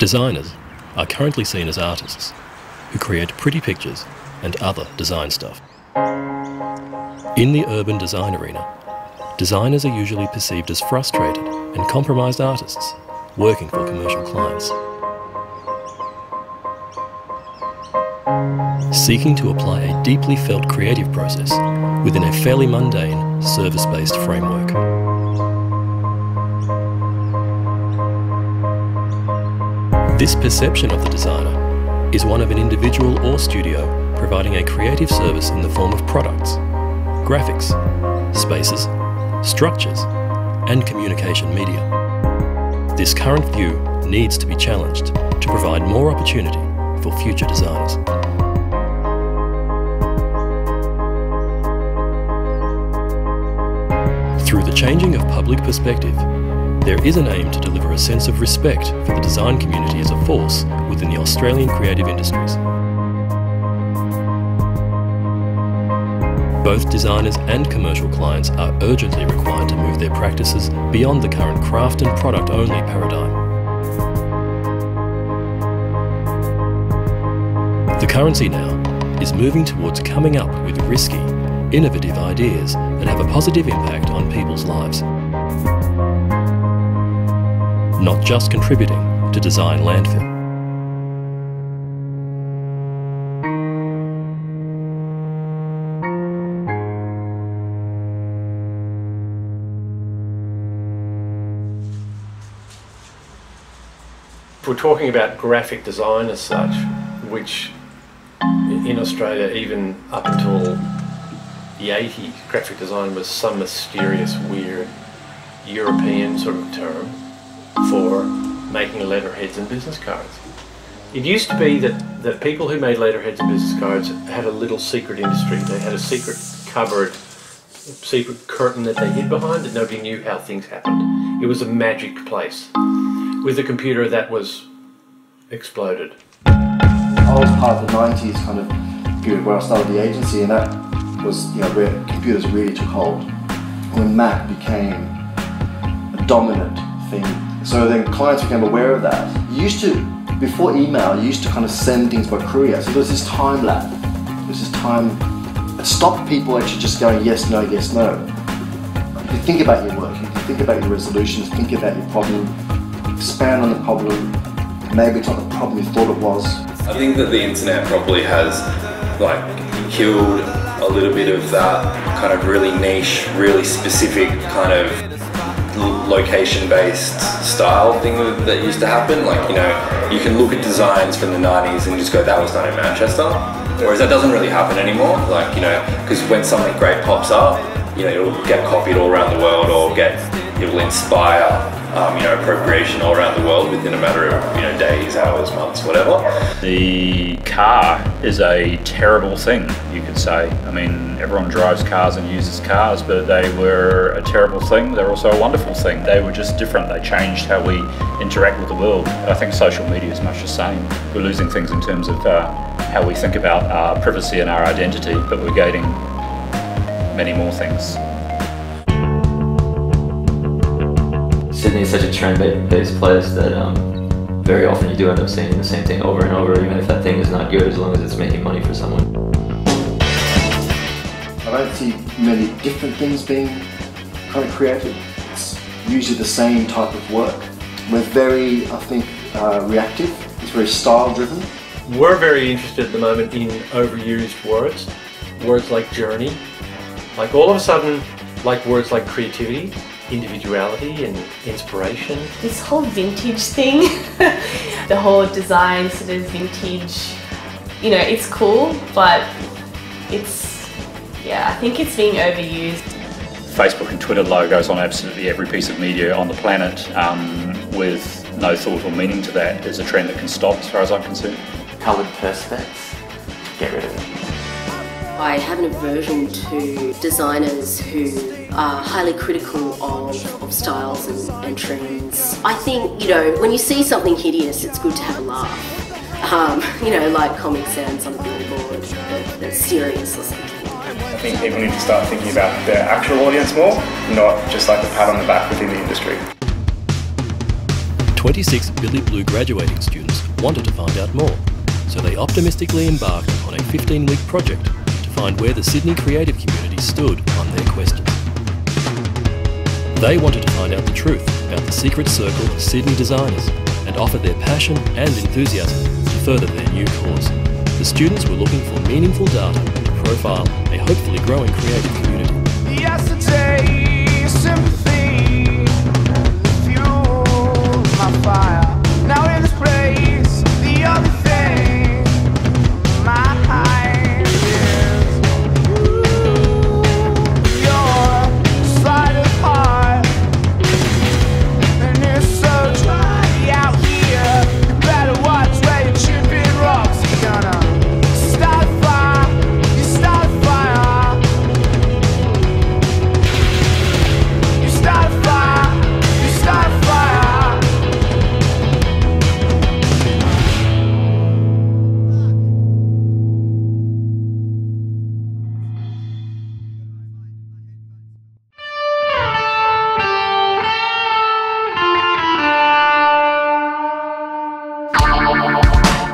Designers are currently seen as artists who create pretty pictures and other design stuff. In the urban design arena, designers are usually perceived as frustrated and compromised artists working for commercial clients. Seeking to apply a deeply felt creative process within a fairly mundane, service-based framework. This perception of the designer is one of an individual or studio providing a creative service in the form of products, graphics, spaces, structures, and communication media. This current view needs to be challenged to provide more opportunity for future designers. Through the changing of public perspective, there is an aim to deliver a sense of respect for the design community as a force within the Australian creative industries. Both designers and commercial clients are urgently required to move their practices beyond the current craft and product-only paradigm. The currency now is moving towards coming up with risky, innovative ideas that have a positive impact on people's lives. Not just contributing to design landfill. If we're talking about graphic design as such, which in Australia, even up until the 80s, graphic design was some mysterious, weird European sort of term for making letterheads and business cards. It used to be that people who made letterheads and business cards had a little secret industry. They had a secret cupboard, secret curtain that they hid behind that nobody knew how things happened. It was a magic place. With the computer, that was exploded. I was part of the 90s kind of period where I started the agency, and that was, you know, where computers really took hold. When Mac became a dominant thing. So then clients became aware of that. You used to, before email, you used to kind of send things by courier. So there was this time lag. There was this time that stopped people actually just going yes, no, yes, no. You can think about your work, you can think about your resolutions, think about your problem, expand on the problem. Maybe it's not the problem you thought it was. I think that the internet probably has like killed a little bit of that kind of really niche, really specific kind of location-based style thing that used to happen. Like, you know, you can look at designs from the 90s and just go, that was done in Manchester. Whereas that doesn't really happen anymore. Like, you know, because when something great pops up, you know, it'll get copied all around the world, or it'll inspire you know, appropriation all around the world within a matter of, you know, days, hours, months, whatever. The car is a terrible thing, you could say. I mean, everyone drives cars and uses cars, but they were a terrible thing. They're also a wonderful thing. They were just different. They changed how we interact with the world. I think social media is much the same. We're losing things in terms of how we think about our privacy and our identity, but we're gaining many more things. Sydney is such a trend-based place that very often you do end up seeing the same thing over and over, even if that thing is not good, as long as it's making money for someone. I don't see many different things being kind of created. It's usually the same type of work. We're very, I think, reactive. It's very style-driven. We're very interested at the moment in overused words. Words like journey. Like all of a sudden, like words like creativity, individuality and inspiration. This whole vintage thing, the whole design sort of vintage, you know, it's cool, but it's, yeah, I think it's being overused. Facebook and Twitter logos on absolutely every piece of media on the planet with no thought or meaning to that is a trend that can stop as far as I'm concerned. Coloured perspex, get rid of it. I have an aversion to designers who are highly critical of styles and trends. I think, you know, when you see something hideous, it's good to have a laugh. You know, like Comic Sans on a billboard that's serious or something. I think people need to start thinking about their actual audience more, not just like a pat on the back within the industry. 26 Billy Blue graduating students wanted to find out more, so they optimistically embarked on a 15-week project to find where the Sydney creative community stood on their questions. They wanted to find out the truth about the secret circle of Sydney designers and offer their passion and enthusiasm to further their new cause. The students were looking for meaningful data to profile a hopefully growing creative community. Yesterday, sympathy fueled my fire. Now in this place, the other thing, my mind is your side of heart, and it's so dry out here. You better watch where you're chipping rocks. You're gonna start a fire. You start a fire. You start a fire. You start a fire.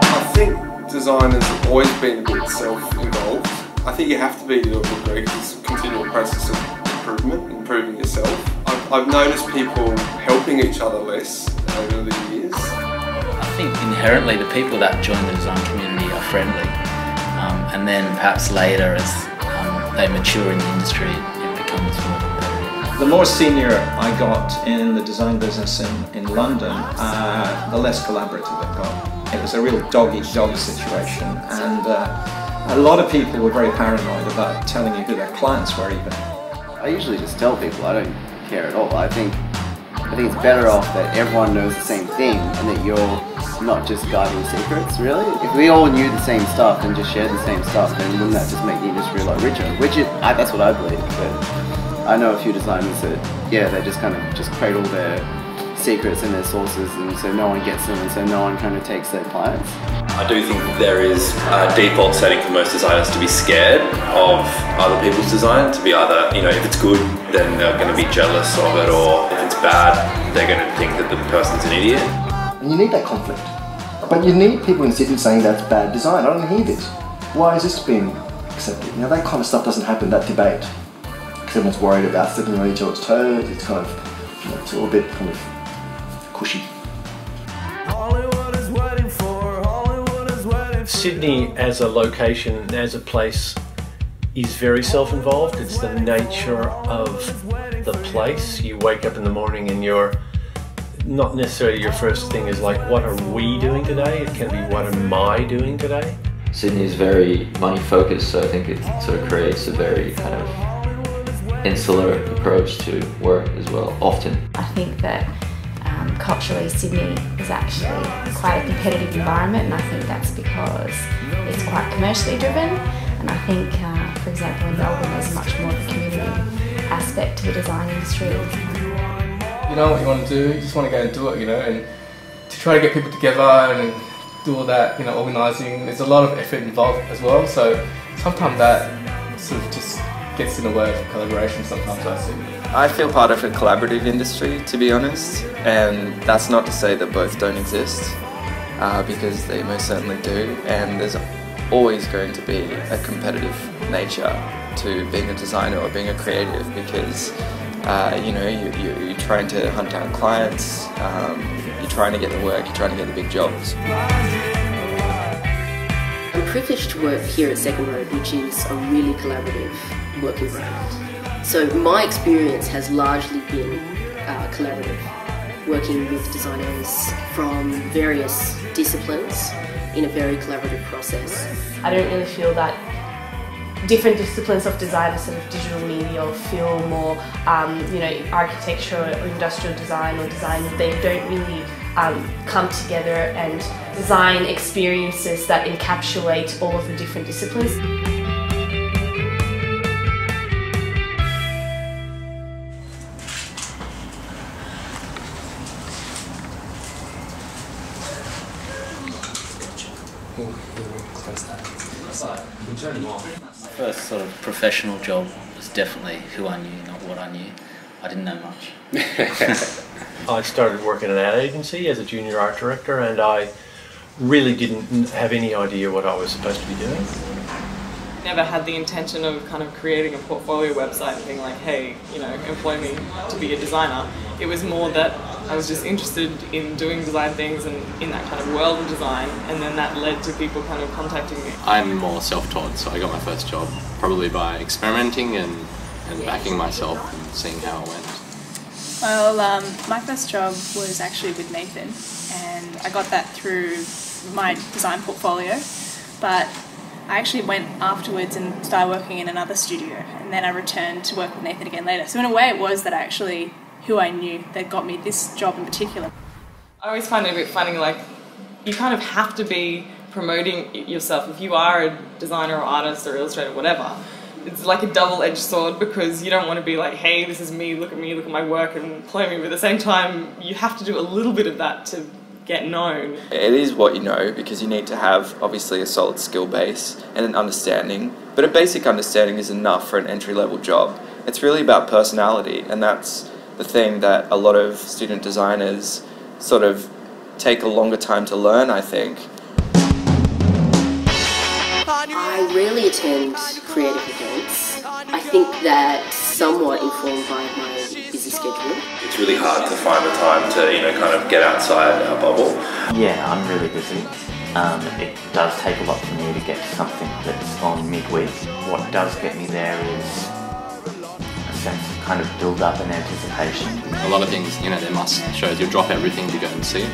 I think designers have always been a bit self-involved. I think you have to be to a degree because it's a continual process of improvement, improving yourself. I've noticed people helping each other less over the years. I think inherently the people that join the design community are friendly, and then perhaps later as they mature in the industry it becomes more competitive. The more senior I got in the design business in London, the less collaborative it got. It was a real dog-eat-dog situation, and a lot of people were very paranoid about telling you who their clients were even. I usually just tell people, I don't care at all. I think it's better off that everyone knows the same thing and that you're not just guarding secrets, really. If we all knew the same stuff and just shared the same stuff, then wouldn't that just make the industry a lot richer? That's what I believe, but I know a few designers that, yeah, they just kind of just cradle their secrets and their sources, and so no one gets them, and so no one kind of takes their clients. I do think there is a default setting for most designers to be scared of other people's design, to be either, you know, if it's good, then they're going to be jealous of it, or if it's bad, they're going to think that the person's an idiot. And you need that conflict. But you need people in Sydney saying that's bad design. I don't hear this. Why is this being accepted? You know, that kind of stuff doesn't happen, that debate. Because everyone's worried about stepping on each other's toes. It's kind of, you know, it's all a bit kind of cushy. Sydney as a location, as a place, is very self-involved. It's the nature of the place. You wake up in the morning and you're not necessarily your first thing is like, what are we doing today? It can be, what am I doing today? Sydney is very money focused, so I think it sort of creates a very kind of insular approach to work as well, often. I think that culturally Sydney is actually quite a competitive environment, and I think that's because it's quite commercially driven, and I think for example in Melbourne there's much more of a community aspect to the design industry. You know what you want to do, you just want to go and do it, you know, and to try to get people together and do all that, you know, organising, there's a lot of effort involved as well, so sometimes that sort of just gets in the way of collaboration sometimes, I see. I feel part of a collaborative industry, to be honest, and that's not to say that both don't exist, because they most certainly do, and there's always going to be a competitive nature to being a designer or being a creative, because you know, you're trying to hunt down clients, you're trying to get the work, you're trying to get the big jobs. I'm privileged to work here at Second Road, which is a really collaborative work environment. So my experience has largely been collaborative, working with designers from various disciplines in a very collaborative process. I don't really feel that different disciplines of design, sort of digital media, or film, or you know, architecture or industrial design or design, they don't really come together and design experiences that encapsulate all of the different disciplines. First sort of professional job was definitely who I knew, not what I knew. I didn't know much. I started working at an ad agency as a junior art director, and I really didn't have any idea what I was supposed to be doing. Never had the intention of kind of creating a portfolio website and being like, hey, you know, employ me to be a designer. It was more that I was just interested in doing design things and in that kind of world of design, and then that led to people kind of contacting me. I'm more self-taught, so I got my first job probably by experimenting and backing myself and seeing how it went. Well, my first job was actually with Nathan, and I got that through my design portfolio, but I actually went afterwards and started working in another studio, and then I returned to work with Nathan again later. So in a way it was that actually who I knew that got me this job in particular. I always find it a bit funny, like, you kind of have to be promoting yourself. If you are a designer or artist or illustrator or whatever, it's like a double-edged sword, because you don't want to be like, hey, this is me, look at my work and employ me, but at the same time you have to do a little bit of that to get known. It is what you know, because you need to have obviously a solid skill base and an understanding, but a basic understanding is enough for an entry-level job. It's really about personality, and that's the thing that a lot of student designers sort of take a longer time to learn, I think. I rarely attend creative events. I think that somewhat informed by my busy schedule. It's really hard to find the time to, you know, kind of get outside our bubble. Yeah, I'm really busy. It does take a lot for me to get to something that's on midweek. What does get me there is a sense of kind of build up and anticipation. A lot of things, you know, they're must shows. You'll drop everything to go and see it.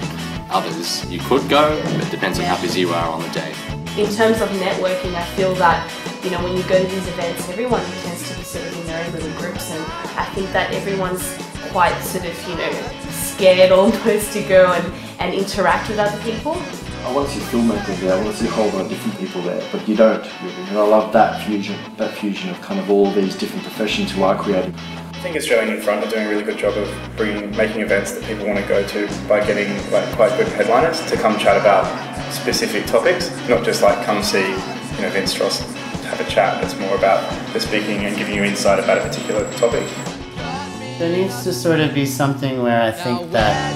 Others, you could go, but it depends on how busy you are on the day. In terms of networking, I feel that, you know, when you go to these events, everyone tends to be sort of in their own little groups, and I think that everyone's quite sort of, you know, scared almost to go and interact with other people. I want to see filmmakers there, I want to see a whole lot of different people there, but you don't really. And I love that fusion of kind of all these different professions who are creative. I think Australian in Front are doing a really good job of making events that people want to go to by getting quite good headliners to come chat about specific topics, not just like come see, you know, Vince Stross have a chat. It's more about the speaking and giving you insight about a particular topic. There needs to sort of be something where I think that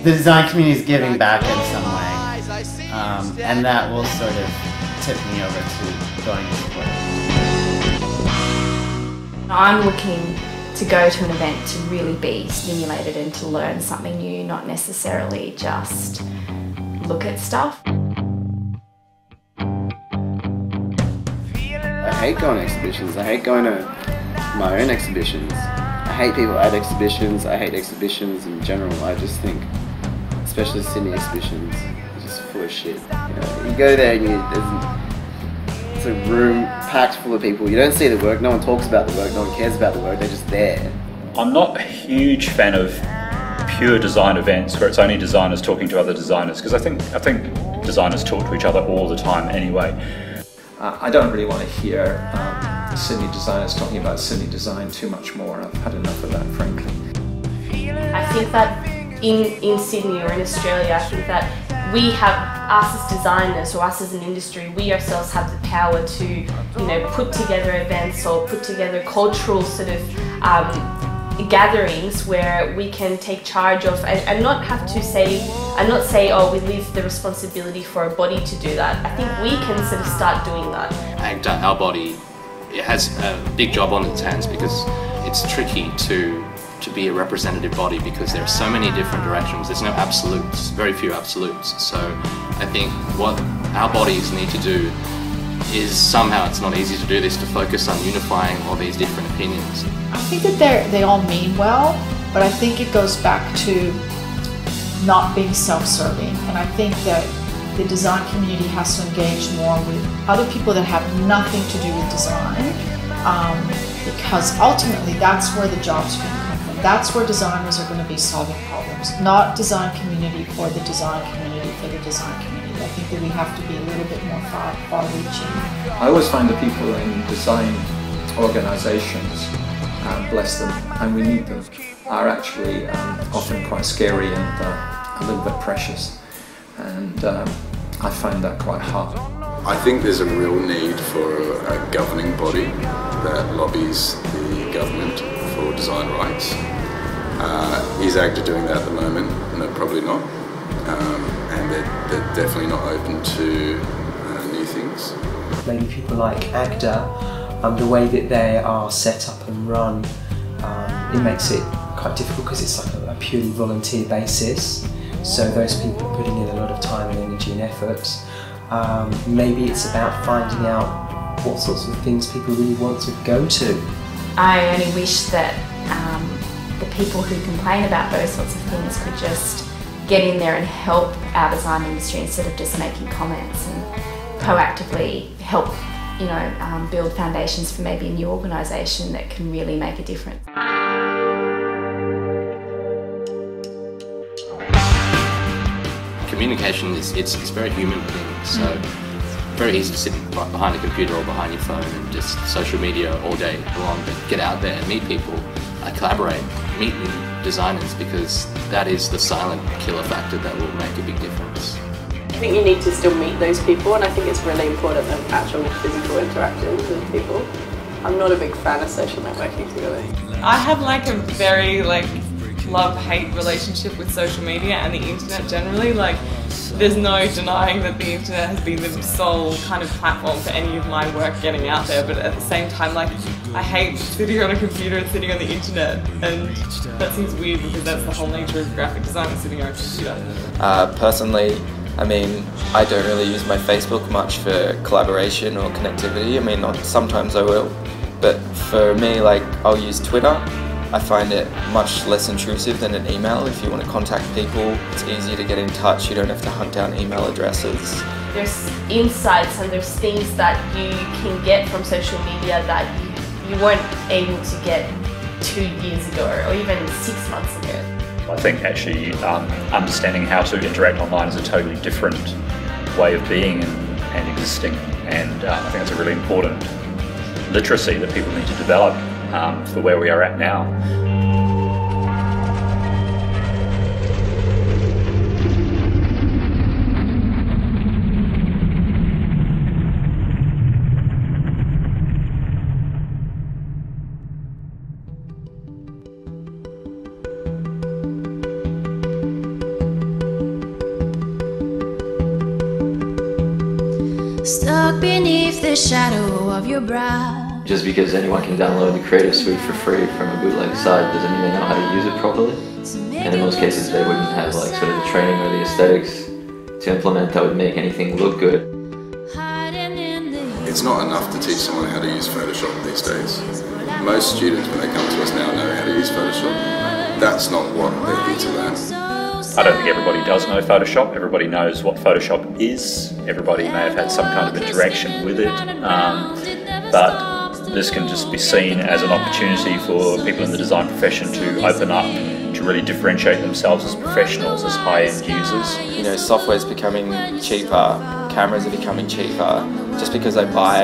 the design community is giving back in some way, and that will sort of tip me over to going this way. I'm looking to go to an event to really be stimulated and to learn something new, not necessarily just look at stuff. I hate going to exhibitions. I hate going to my own exhibitions. I hate people at exhibitions. I hate exhibitions in general. I just think, especially Sydney exhibitions, it's just full of shit. You go there and it's a room packed full of people. You don't see the work, no one talks about the work, no one cares about the work, they're just there. I'm not a huge fan of pure design events where it's only designers talking to other designers, because I think designers talk to each other all the time anyway. I don't really want to hear Sydney designers talking about Sydney design too much more. I've had enough of that, frankly. I think that in Sydney or in Australia, I think that we have, us as designers or us as an industry, we ourselves have the power to, you know, put together events or put together cultural sort of gatherings where we can take charge of and not have to say, and not say, oh, we leave the responsibility for a body to do that. I think we can sort of start doing that. Our body, it has a big job on its hands, because it's tricky to be a representative body, because there are so many different directions. There's no absolutes, very few absolutes. So I think what our bodies need to do is, somehow it's not easy to do this, to focus on unifying all these different opinions. I think that they all mean well, but I think it goes back to not being self-serving. And I think that the design community has to engage more with other people that have nothing to do with design, because ultimately that's where the jobs are going to come from. That's where designers are going to be solving problems, not design community for the design community for the design community. I think that we have to be a little bit more far-reaching. I always find the people in design organizations, bless them, and we need them, are actually often quite scary and a little bit precious. And I find that quite hard. I think there's a real need for a governing body that lobbies the government for design rights. Is AGDA doing that at the moment? No, probably not. And they're definitely not open to new things. Maybe people like AGDA, the way that they are set up and run, it makes it quite difficult because it's like a purely volunteer basis. So those people are putting in a lot of time and energy and effort. Maybe it's about finding out what sorts of things people really want to go to. I only wish that the people who complain about those sorts of things could just get in there and help our design industry instead of just making comments, and proactively help, you know, build foundations for maybe a new organisation that can really make a difference. Communication is it's a very human thing, so very easy to sit behind a computer or behind your phone and just social media all day long, but get out there and meet people, collaborate, meet new designers, because that is the silent killer factor that will make a big difference. I think you need to still meet those people, and I think it's really important to have actual physical interactions with people. I'm not a big fan of social networking, to be honest. I have like a very love-hate relationship with social media and the internet generally. Like, there's no denying that the internet has been the sole kind of platform for any of my work getting out there, but at the same time, like, I hate sitting on a computer and sitting on the internet, and that seems weird because that's the whole nature of graphic design, sitting on a computer. Personally, I mean, I don't really use my Facebook much for collaboration or connectivity. I mean, sometimes I will, but for me, like, I'll use Twitter. I find it much less intrusive than an email. If you want to contact people, it's easier to get in touch. You don't have to hunt down email addresses. There's insights and there's things that you can get from social media that you weren't able to get 2 years ago or even 6 months ago. I think actually understanding how to interact online is a totally different way of being and existing, and I think it's a really important literacy that people need to develop for where we are at now. Stuck beneath the shadow of your brow. Just because anyone can download the Creative Suite for free from a bootleg site doesn't mean they know how to use it properly. And in most cases they wouldn't have like sort of the training or the aesthetics to implement that would make anything look good. It's not enough to teach someone how to use Photoshop these days. Most students, when they come to us now, know how to use Photoshop. That's not what they're here to learn. I don't think everybody does know Photoshop. Everybody knows what Photoshop is. Everybody may have had some kind of interaction with it. But this can just be seen as an opportunity for people in the design profession to open up, to really differentiate themselves as professionals, as high-end users. You know, software's becoming cheaper, cameras are becoming cheaper. Just because I buy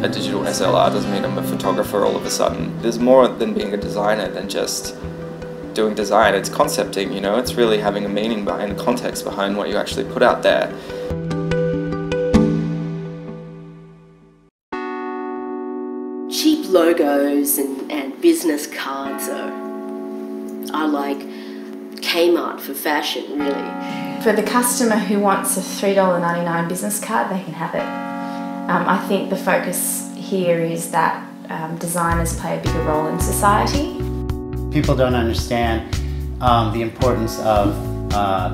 a digital SLR doesn't mean I'm a photographer all of a sudden. There's more than being a designer than just doing design. It's concepting, you know, it's really having a meaning behind, context behind what you actually put out there. Cheap logos and business cards are like Kmart for fashion, really. For the customer who wants a $3.99 business card, they can have it. I think the focus here is that designers play a bigger role in society. People don't understand the importance of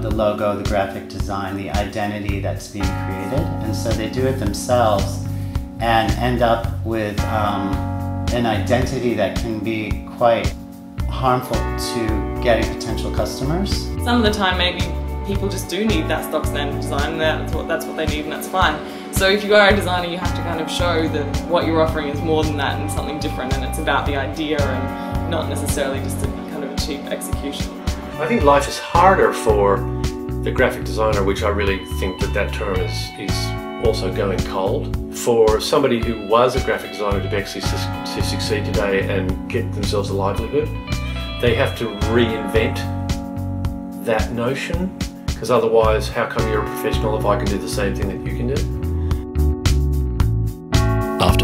the logo, the graphic design, the identity that's being created, and so they do it themselves and end up with an identity that can be quite harmful to getting potential customers. Some of the time maybe people just do need that stock standard design, that's what they need, and that's fine. So if you are a designer, you have to kind of show that what you're offering is more than that and something different, and it's about the idea and not necessarily just a kind of a cheap execution. I think life is harder for the graphic designer, which I really think that term is also going cold. For somebody who was a graphic designer to actually to succeed today and get themselves a livelihood, they have to reinvent that notion, because otherwise how come you're a professional if I can do the same thing that you can do?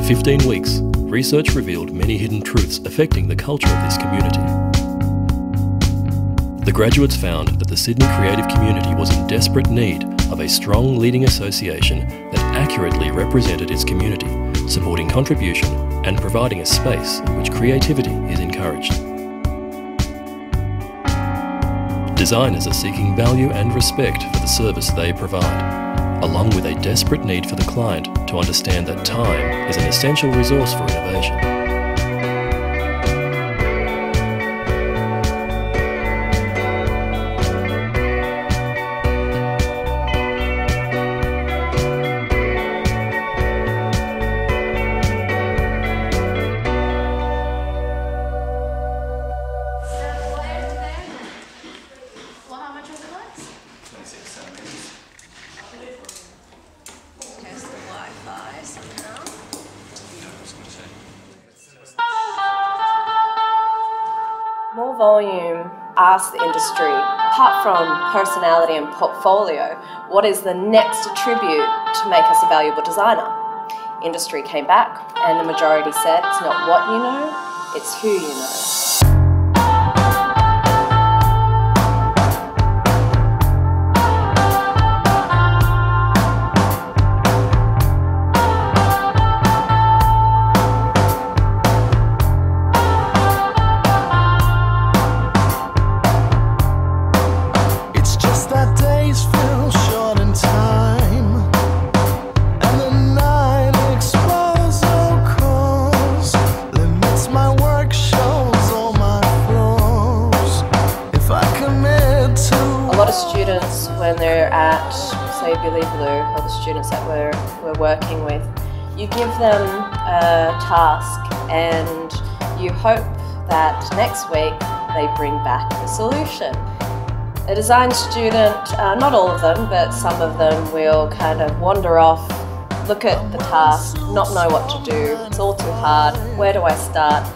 15 weeks, research revealed many hidden truths affecting the culture of this community. The graduates found that the Sydney creative community was in desperate need of a strong leading association that accurately represented its community, supporting contribution and providing a space in which creativity is encouraged. Designers are seeking value and respect for the service they provide, along with a desperate need for the client to understand that time is an essential resource for innovation. More volume asks the industry, apart from personality and portfolio, what is the next attribute to make us a valuable designer? Industry came back and the majority said it's not what you know, it's who you know. A lot of students, when they're at, say, Billy Blue, or the students that we're working with, you give them a task and you hope that next week they bring back the solution. A design student, not all of them, but some of them will kind of wander off, look at the task, not know what to do, it's all too hard, where do I start,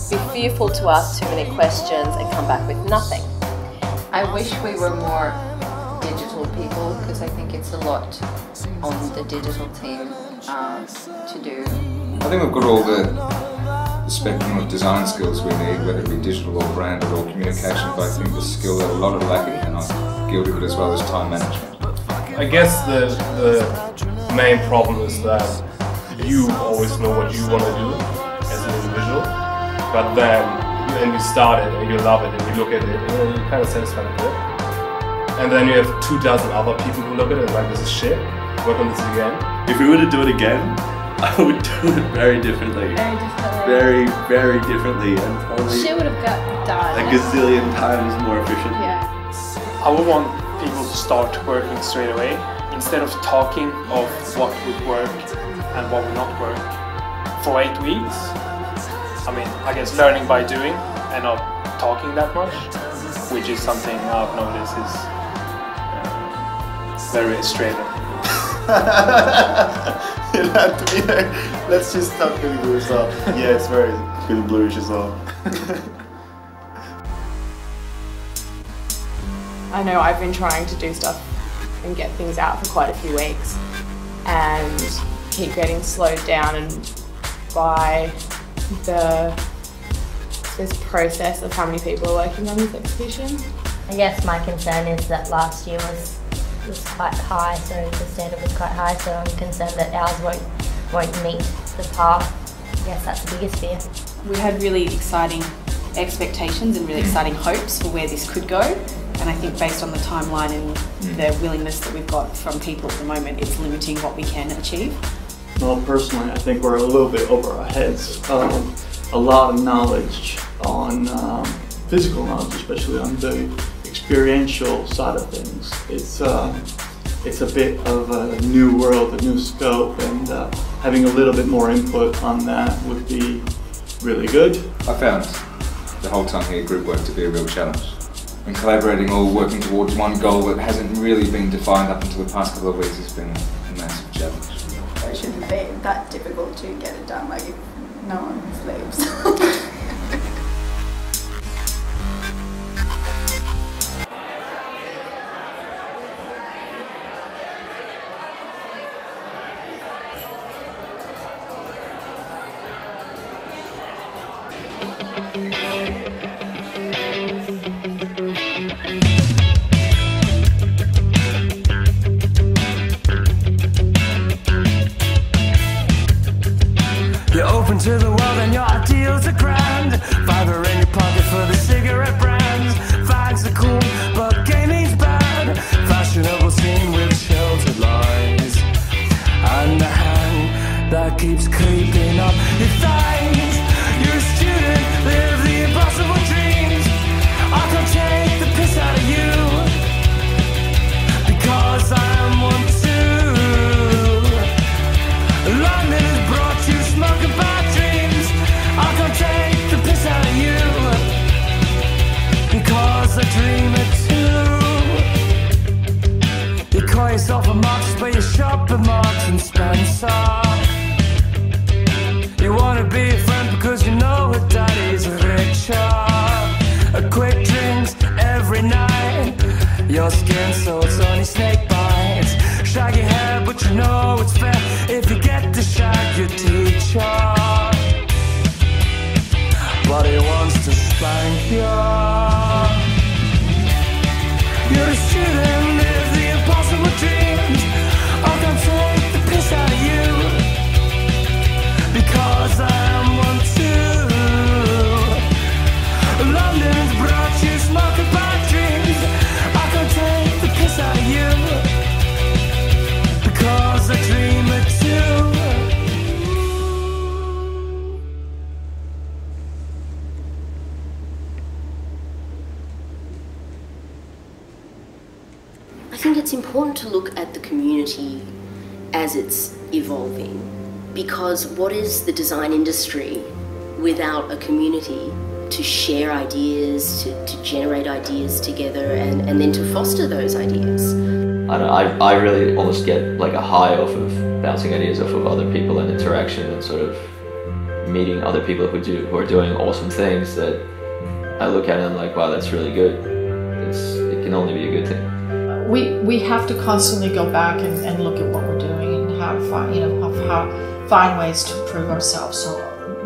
be fearful to ask too many questions and come back with nothing. I wish we were more digital people because I think it's a lot on the digital team to do. I think we've got all the spectrum of design skills we need, whether it be digital or branded or communication, but I think the skill that a lot are lacking, and I'm guilty of it as well, as time management. I guess the main problem is that you always know what you want to do as an individual, but then and you start it and you love it and you look at it and you're kind of satisfied with it. And then you have 24 other people who look at it and like, this is shit, work on this again. If we were to do it again, I would do it very differently. Very, very differently, and probably She would have got done. a gazillion times more efficient. Yeah. I would want people to start working straight away instead of talking of what would work and what would not work for 8 weeks. I mean, I guess learning by doing and not talking that much, which is something I've noticed is very Australian. It had to be there. Let's just talk Billy Blue as well. Yeah, it's very Billy Bluish as well. I know I've been trying to do stuff and get things out for quite a few weeks and keep getting slowed down and by this process of how many people are working on this exhibition. I guess my concern is that last year was quite high, so the standard was quite high, so I'm concerned that ours won't meet the par. I guess that's the biggest fear. We had really exciting expectations and really exciting hopes for where this could go, and I think based on the timeline and the willingness that we've got from people at the moment, it's limiting what we can achieve. Well, personally, I think we're a little bit over our heads. A lot of knowledge on physical knowledge, especially on the experiential side of things. It's a bit of a new world, a new scope, and having a little bit more input on that would be really good. I found the whole time here group work to be a real challenge. And collaborating, all working towards one goal that hasn't really been defined up until the past couple of weeks has been a massive challenge. It shouldn't be that difficult to get it done, like if no one sleeps. You're open to the world and your ideals are grand. Fiver in your pocket for the cigarette brands. Fags are cool, but gaming's bad. Fashionable scene with sheltered lines, and the hand that keeps creeping up your thighs. You're a student, live the impossible dreams. I can't take the piss out of you, because I am one too. London has brought you smoke and bad dreams. I can't take the piss out of you, because I dream it too. You call yourself a Marxist, but you shop at Marks and Spencer. You wanna be a friend because you know her daddy's richer. A quick drinks every night. Your skin so it's only snake bites. Shaggy hair but you know it's fair if you get to shag your teacher. But he wants to spank you. You're a student, live the impossible dreams. I can't take the piss out of you, because I am one too. London's brought you smoke and bad dreams. I can't take the piss out of you, because I dream it too. I think it's important to look at the community as it's evolving, because what is the design industry without a community to share ideas, to generate ideas together and then to foster those ideas? I don't know, I really almost get like a high off of bouncing ideas off of other people and interaction and sort of meeting other people who are doing awesome things that I look at and I'm like, wow, that's really good. It can only be a good thing. We have to constantly go back and look at what we're doing and how find ways to improve ourselves. So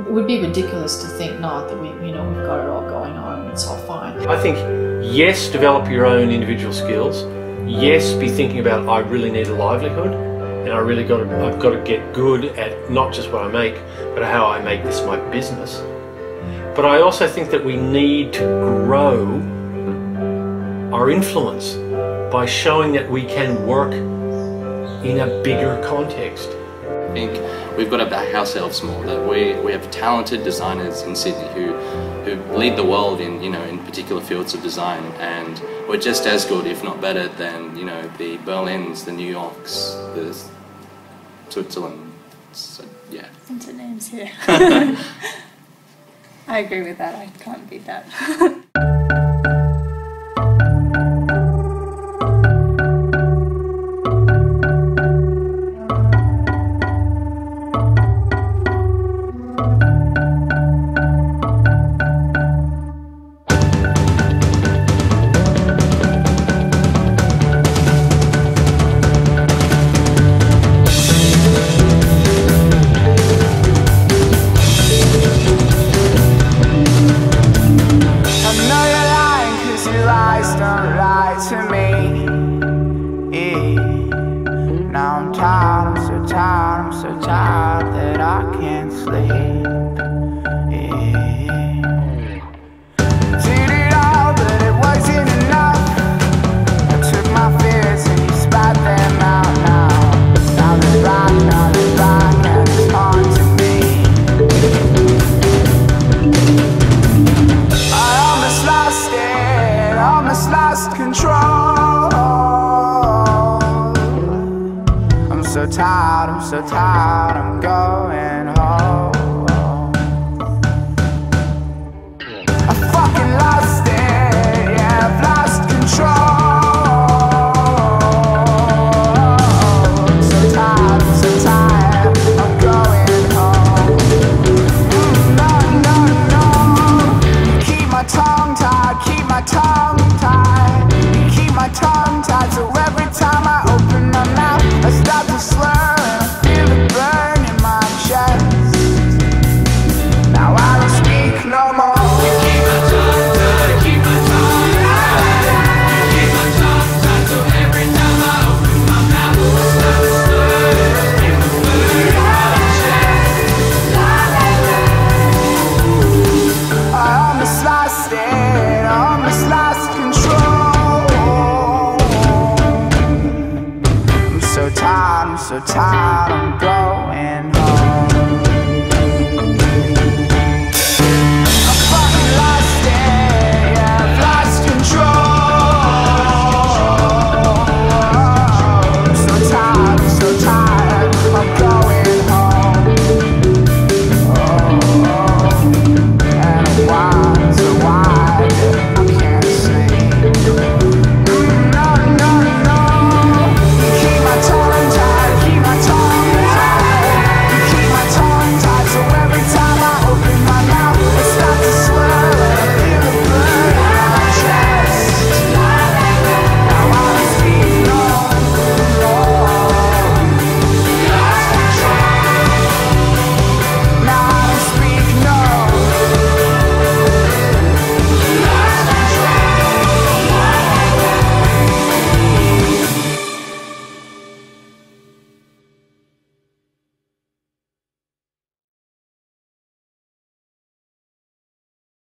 it would be ridiculous to think not that we've got it all going on and it's all fine. I think, yes, develop your own individual skills. Yes, be thinking about, I really need a livelihood, and I've got to get good at not just what I make, but how I make this my business. But I also think that we need to grow our influence by showing that we can work in a bigger context. I think we've got to back ourselves more, that we have talented designers in Sydney who lead the world in particular fields of design, and we're just as good, if not better, than the Berlins, the New Yorks, the Switzerland. So, yeah. Into names here. I agree with that. I can't beat that. I'm so tired